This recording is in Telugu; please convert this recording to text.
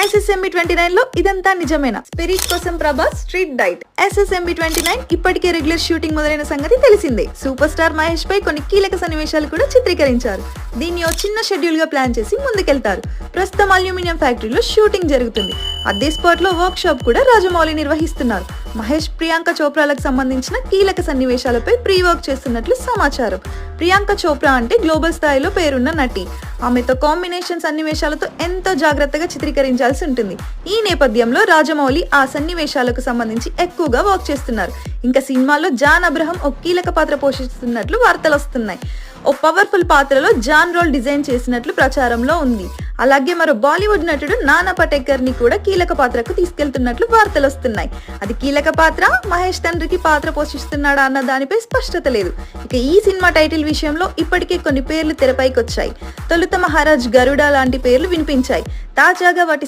SSMB 29 లో ఇదంతా నిజమేనా? స్పిరిట్ కోసం ప్రభాస్ స్ట్రీట్ డైట్. SSMB 29 ఇప్పటికే రెగ్యులర్ షూటింగ్ మొదలైన సంగతి తెలిసిందే. సూపర్ స్టార్ మహేష్ పై కొన్ని కీలక సన్నివేశాలు కూడా చిత్రీకరించారు. దీన్ని ఓ చిన్న షెడ్యూల్ గా ప్లాన్ చేసి ముందుకెళ్తారు. ప్రస్తుతం అల్యూమినియం ఫ్యాక్టరీలో షూటింగ్ జరుగుతుంది. అదే స్పాట్ లో వర్క్ షాప్ కూడా రాజమౌళి నిర్వహిస్తున్నారు. మహేష్ ప్రియాంక చోప్రాలకు సంబంధించిన కీలక సన్నివేశాలపై ప్రీ వర్క్ చేస్తున్నట్లు సమాచారం. ప్రియాంక చోప్రా అంటే గ్లోబల్ స్థాయిలో పేరున్న నటి. ఆమెతో కాంబినేషన్ సన్నివేశాలతో ఎంతో జాగ్రత్తగా చిత్రీకరించాల్సి ఉంటుంది. ఈ నేపథ్యంలో రాజమౌళి ఆ సన్నివేశాలకు సంబంధించి ఎక్కువగా వర్క్ చేస్తున్నారు. ఇంకా సినిమాలో జాన్ అబ్రహం ఒక కీలక పాత్ర పోషిస్తున్నట్లు వార్తలు వస్తున్నాయి. ఓ పవర్ఫుల్ పాత్రలో జాన్ రోల్ డిజైన్ చేసినట్లు ప్రచారంలో ఉంది. అలాగే మరో బాలీవుడ్ నటుడు నానా పటేకర్ ని కూడా కీలక పాత్రకు తీసుకెళ్తున్నట్లు వార్తలు వస్తున్నాయి. అది కీలక పాత్ర, మహేష్ తండ్రికి పాత్ర పోషిస్తున్నాడా అన్న దానిపై స్పష్టత లేదు. ఇక ఈ సినిమా టైటిల్ విషయంలో ఇప్పటికే కొన్ని పేర్లు తెరపైకి వచ్చాయి. తొలుత మహారాజ్ గరుడ లాంటి పేర్లు వినిపించాయి. తాజాగా వాటి